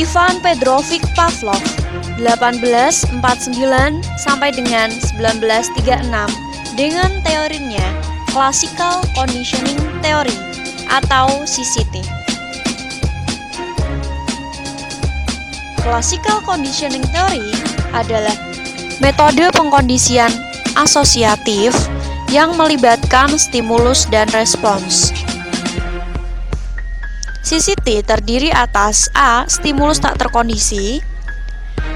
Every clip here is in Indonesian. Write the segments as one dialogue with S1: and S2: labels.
S1: Ivan Petrovich Pavlov 1849 sampai dengan 1936 dengan teorinya Classical Conditioning Theory atau CCT. Classical Conditioning Theory adalah metode pengkondisian asosiatif yang melibatkan stimulus dan respons. CCT terdiri atas A. Stimulus tak terkondisi,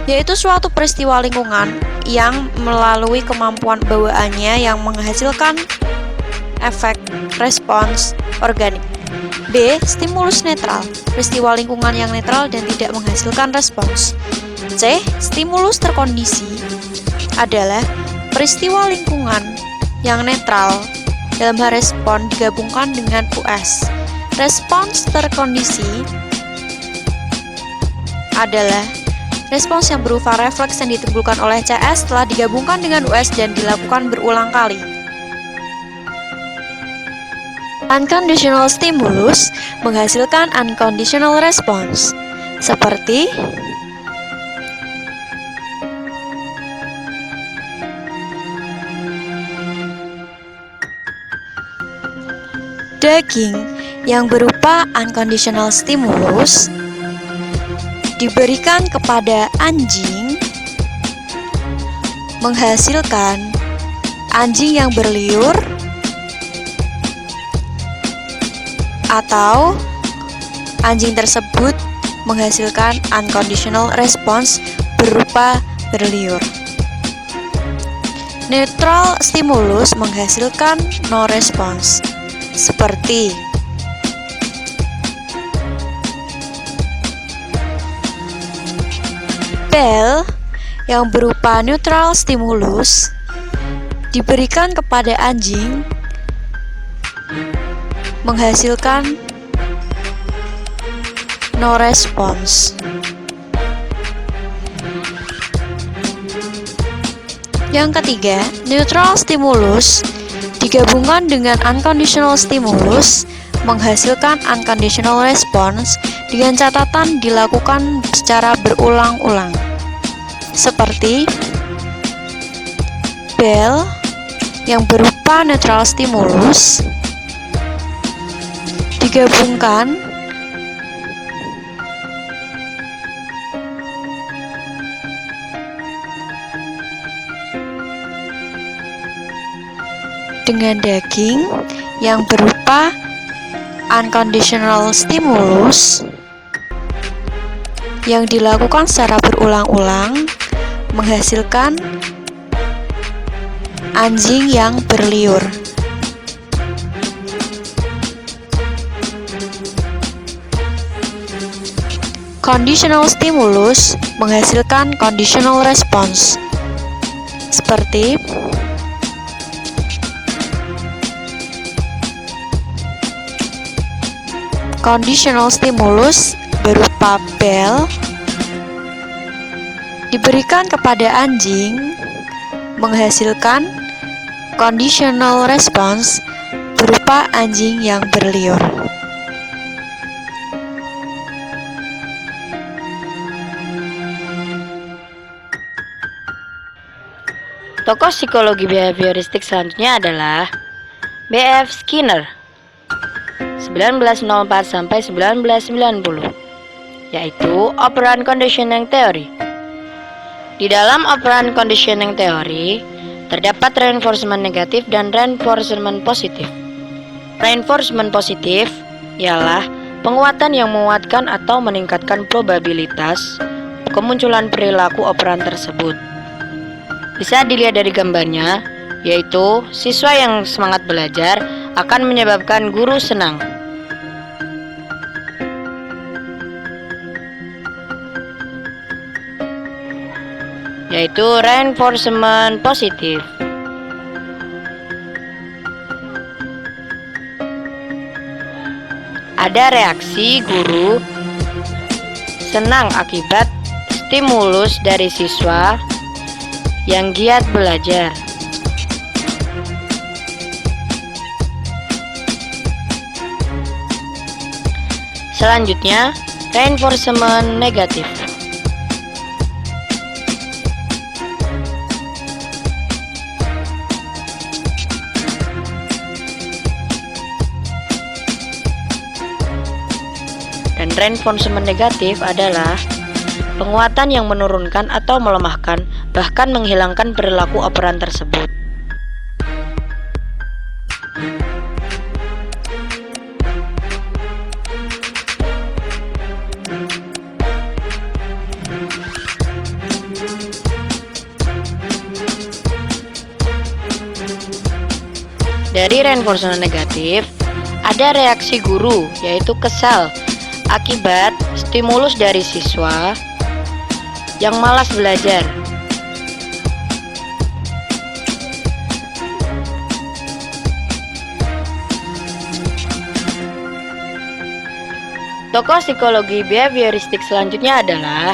S1: yaitu suatu peristiwa lingkungan yang melalui kemampuan bawaannya yang menghasilkan efek respons organik. B. Stimulus netral, peristiwa lingkungan yang netral dan tidak menghasilkan respons. C. Stimulus terkondisi adalah peristiwa lingkungan yang netral dalam hal respon digabungkan dengan US. Respons terkondisi adalah respons yang berupa refleks yang ditimbulkan oleh CS setelah digabungkan dengan US dan dilakukan berulang kali. Unconditional stimulus menghasilkan unconditional response, seperti daging yang berupa unconditional stimulus diberikan kepada anjing menghasilkan anjing yang berliur atau anjing tersebut menghasilkan unconditional response berupa berliur. Neutral stimulus menghasilkan no response, seperti bel yang berupa neutral stimulus diberikan kepada anjing menghasilkan no response. Yang ketiga, neutral stimulus digabungkan dengan unconditional stimulus menghasilkan unconditional response dengan catatan dilakukan secara berulang-ulang, seperti bel yang berupa neutral stimulus digabungkan dengan daging yang berupa unconditional stimulus yang dilakukan secara berulang-ulang menghasilkan anjing yang berliur. Conditional stimulus menghasilkan conditional response, seperti conditional stimulus berupa bel diberikan kepada anjing menghasilkan conditional response berupa anjing yang berliur.
S2: Tokoh psikologi behavioristik selanjutnya adalah B.F. Skinner 1904 sampai 1990, yaitu operant conditioning theory. Di dalam operant conditioning theory terdapat reinforcement negatif dan reinforcement positif. Reinforcement positif ialah penguatan yang menguatkan atau meningkatkan probabilitas kemunculan perilaku operan tersebut. Bisa dilihat dari gambarnya, yaitu siswa yang semangat belajar akan menyebabkan guru senang. Yaitu reinforcement positif. Ada reaksi guru senang akibat stimulus dari siswa yang giat belajar. Selanjutnya, Reinforcement negatif. Dan reinforcement negatif adalah penguatan yang menurunkan atau melemahkan, bahkan menghilangkan perilaku operan tersebut. Dari reinforcement negatif, ada reaksi guru, yaitu kesal, akibat stimulus dari siswa yang malas belajar. Tokoh psikologi behavioristik selanjutnya adalah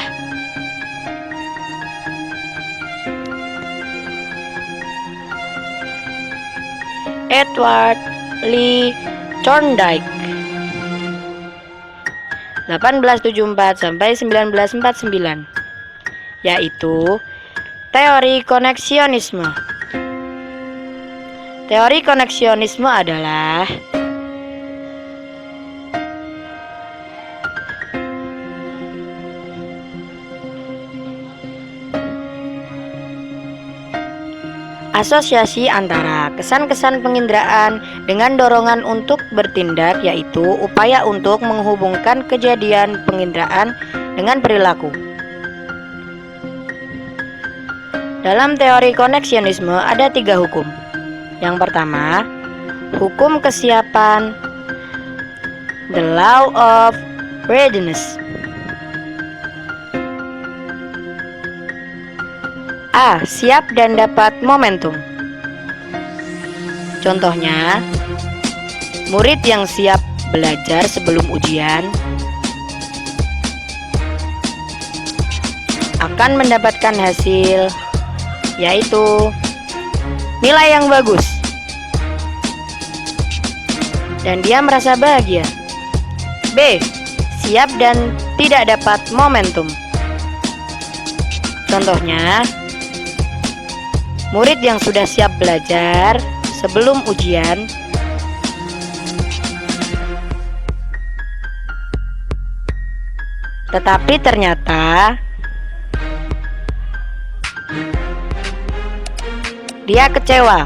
S2: Edward Lee Thorndike, 1874 sampai 1949, yaitu teori koneksionisme. Teori koneksionisme adalah asosiasi antara kesan-kesan penginderaan dengan dorongan untuk bertindak, yaitu upaya untuk menghubungkan kejadian penginderaan dengan perilaku. Dalam teori koneksionisme ada 3 hukum. Yang pertama, hukum kesiapan, the law of readiness. A. Siap dan dapat momentum. Contohnya, murid yang siap belajar sebelum ujian akan mendapatkan hasil, yaitu nilai yang bagus, dan dia merasa bahagia. B. Siap dan tidak dapat momentum. Contohnya, murid yang sudah siap belajar sebelum ujian tetapi ternyata dia kecewa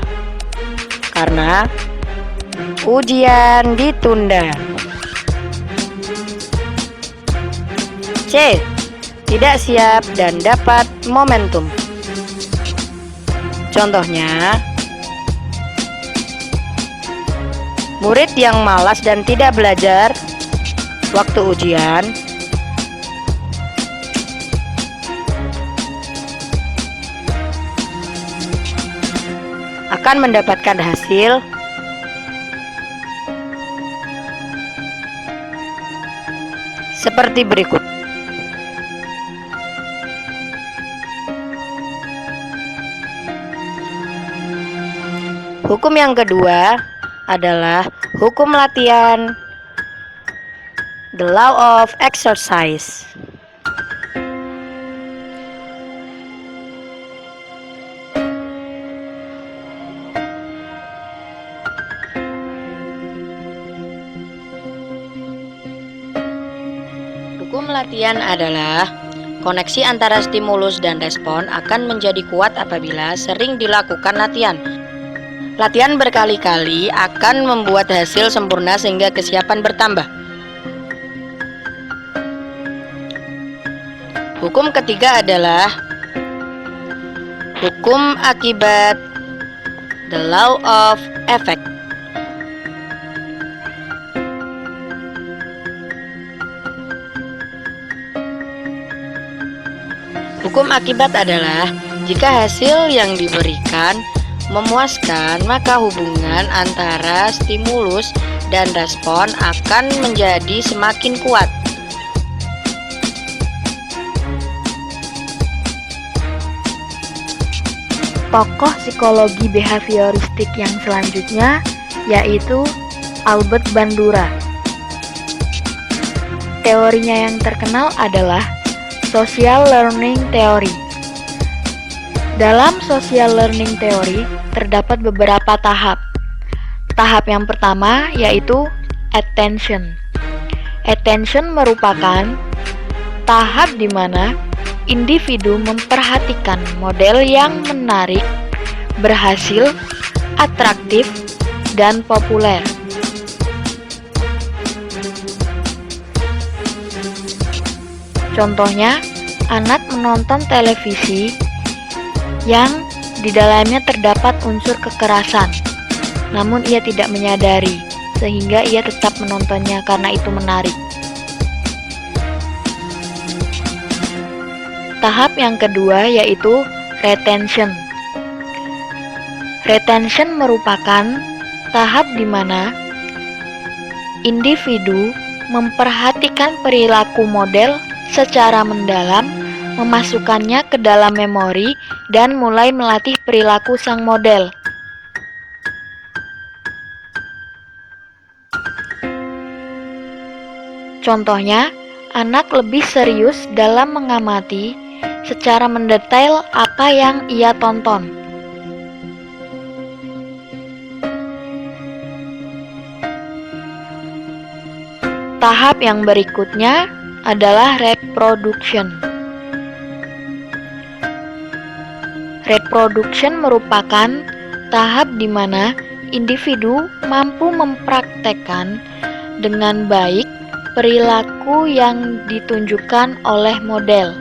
S2: karena ujian ditunda. C. Tidak siap dan dapat momentum. Contohnya, murid yang malas dan tidak belajar waktu ujian akan mendapatkan hasil seperti berikut. Hukum yang kedua adalah hukum latihan, the law of exercise. Hukum latihan adalah koneksi antara stimulus dan respon akan menjadi kuat apabila sering dilakukan latihan. Latihan berkali-kali akan membuat hasil sempurna sehingga kesiapan bertambah. Hukum ketiga adalah hukum akibat, the law of effect. Hukum akibat adalah jika hasil yang diberikan memuaskan, maka hubungan antara stimulus dan respon akan menjadi semakin kuat.
S3: Tokoh psikologi behavioristik yang selanjutnya yaitu Albert Bandura. teorinya yang terkenal adalah Social Learning Theory. Dalam Social Learning Theory terdapat beberapa tahap. Tahap yang pertama yaitu attention. Attention merupakan tahap di mana individu memperhatikan model yang menarik, berhasil, atraktif, dan populer. Contohnya, anak menonton televisi yang di dalamnya terdapat unsur kekerasan, namun ia tidak menyadari, sehingga ia tetap menontonnya karena itu menarik. Tahap yang kedua yaitu retention. Retention merupakan tahap di mana individu memperhatikan perilaku model secara mendalam, memasukkannya ke dalam memori, dan mulai melatih perilaku sang model. Contohnya, anak lebih serius dalam mengamati secara mendetail apa yang ia tonton. Tahap yang berikutnya adalah reproduction. Reproduction merupakan tahap di mana individu mampu mempraktekkan dengan baik perilaku yang ditunjukkan oleh model.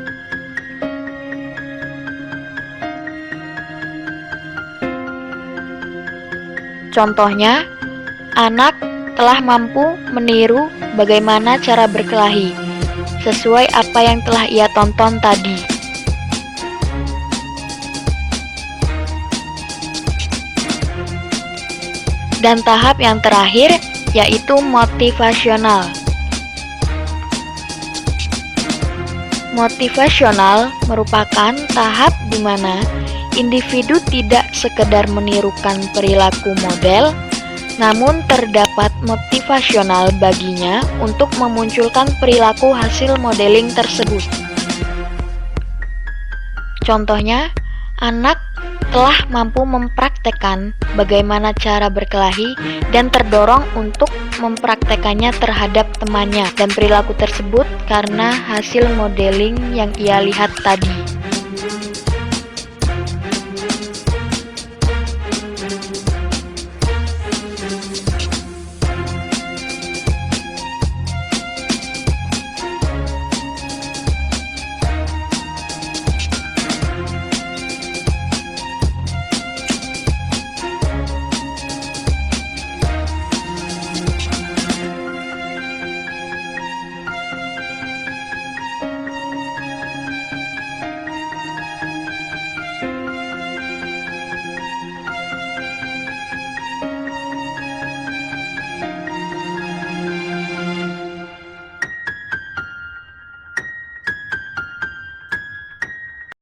S3: Contohnya, anak telah mampu meniru bagaimana cara berkelahi sesuai apa yang telah ia tonton tadi. Dan tahap yang terakhir yaitu motivasional. Motivasional merupakan tahap di mana individu tidak sekedar menirukan perilaku model, namun terdapat motivasional baginya untuk memunculkan perilaku hasil modeling tersebut. Contohnya, anak telah mampu mempraktekkan bagaimana cara berkelahi dan terdorong untuk mempraktekannya terhadap temannya, dan perilaku tersebut karena hasil modeling yang ia lihat tadi.